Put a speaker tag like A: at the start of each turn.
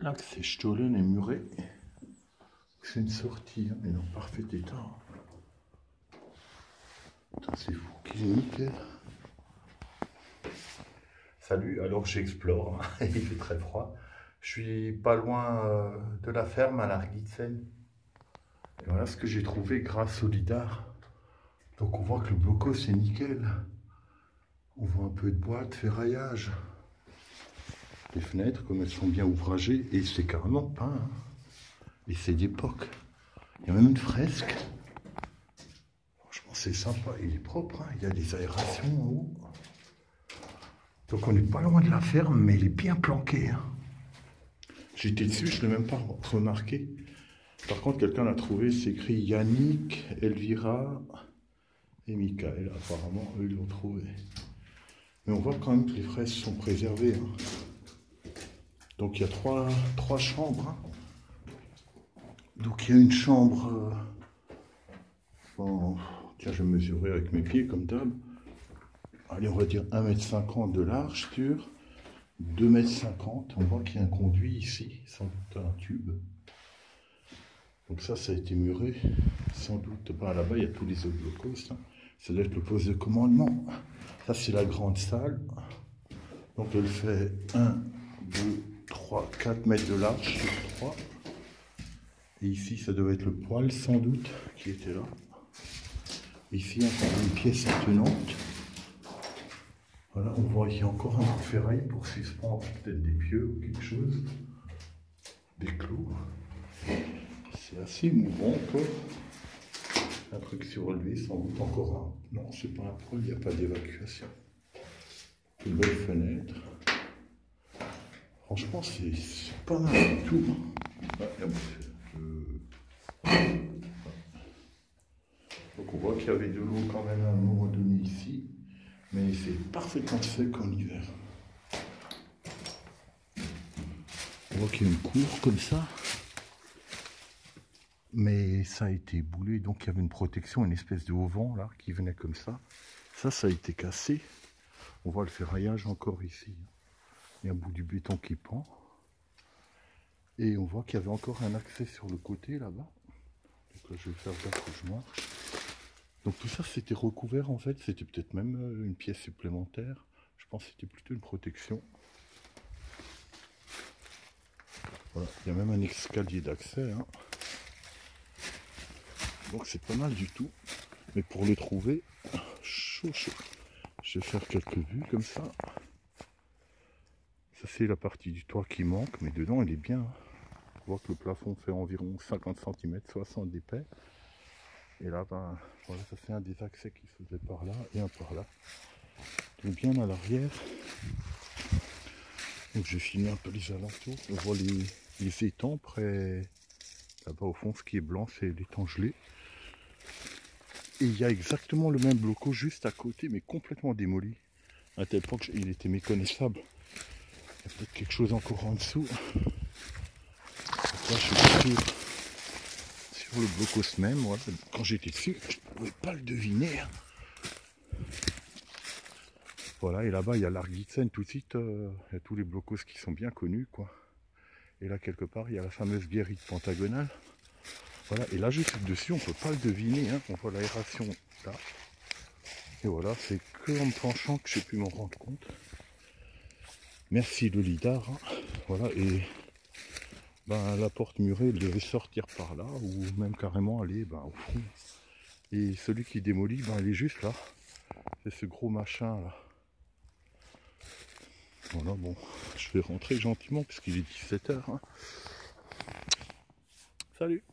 A: L'accès Stollen est muré. C'est une sortie, hein, mais dans parfait état. Putain, c'est fou qu'il est nickel. Salut, alors j'explore, hein. Il fait très froid. Je suis pas loin de la ferme à Largitzen. Et voilà ce que j'ai trouvé grâce au lidar. Donc on voit que le blocos c'est nickel. On voit un peu de bois, de ferraillage. Les fenêtres, comme elles sont bien ouvragées, et c'est carrément peint. Hein. Et c'est d'époque. Il y a même une fresque. Franchement, c'est sympa. Il est propre. Hein. Il y a des aérations en haut. Donc on n'est pas loin de la ferme, mais il est bien planqué. Hein. J'étais dessus, je ne l'ai même pas remarqué. Par contre, quelqu'un l'a trouvé. C'est écrit Yannick, Elvira et Michael. Apparemment, eux, ils l'ont trouvé. Mais on voit quand même que les fraises sont préservées. Hein. Donc il y a trois chambres. Hein. Donc il y a une chambre. Bon, tiens, je vais mesurer avec mes pieds comme d'hab. Allez, on va dire 1,50 m de large sur 2,50 m. On voit qu'il y a un conduit ici, sans doute un tube. Donc ça a été muré. Sans doute pas là-bas, il y a tous les autres locaux. Hein. Ça doit être le poste de commandement. Ça, c'est la grande salle. Donc elle fait 1, 2, 3, 4 mètres de large sur 3. Et ici, ça doit être le poêle, sans doute, qui était là. Ici, encore une pièce attenante. Voilà, on voit qu'il y a encore un peu de ferraille pour suspendre peut-être des pieux ou quelque chose. Des clous. C'est assez mouvant encore. Un truc surlevé, sans doute encore un. Non, c'est pas un poêle, il n'y a pas d'évacuation. Une belle fenêtre. Franchement, c'est pas mal du tout. Donc on voit qu'il y avait de l'eau quand même à un moment donné ici, mais c'est parfaitement sec en hiver. On voit qu'il y a une cour comme ça, mais ça a été boulé, donc il y avait une protection, une espèce de haut-vent là qui venait comme ça. Ça a été cassé. On voit le ferraillage encore ici. Il y a un bout du béton qui pend. Et on voit qu'il y avait encore un accès sur le côté là-bas. Donc là, je vais faire gaffe où je marche. Donc tout ça, c'était recouvert en fait. C'était peut-être même une pièce supplémentaire. Je pense que c'était plutôt une protection. Voilà, il y a même un escalier d'accès. Hein. Donc c'est pas mal du tout. Mais pour le trouver, chaud. Je vais faire quelques vues comme ça. Ça c'est la partie du toit qui manque, mais dedans elle est bien. On voit que le plafond fait environ 50 cm, 60 d'épais. Et là, ben, voilà, ça c'est un des accès qui se faisait par là et un par là. Donc bien à l'arrière. Donc je vais filmer un peu les alentours. On voit les étangs près. Là-bas au fond, ce qui est blanc, c'est l'étang gelé. Et il y a exactement le même bloco juste à côté, mais complètement démoli. À tel point qu'il était méconnaissable. Il y a peut-être quelque chose encore en dessous. Donc là, je suis sur le blocos même. Voilà. Quand j'étais dessus, je ne pouvais pas le deviner. Voilà, et là-bas, il y a Largitzen tout de suite. Il y a tous les blocos qui sont bien connus, quoi. Et là, quelque part, il y a la fameuse guérite pentagonale. Voilà, et là, juste dessus, on ne peut pas le deviner. Hein. On voit l'aération là. Et voilà, c'est que en me penchant que j'ai pu m'en rendre compte. Merci le lidar. Hein. Voilà, et ben, la porte murée, elle devait sortir par là, ou même carrément aller ben, au fond. Et celui qui démolit, ben, il est juste là. C'est ce gros machin là. Voilà, bon, je vais rentrer gentiment parce qu'il est 17 h. Hein. Salut!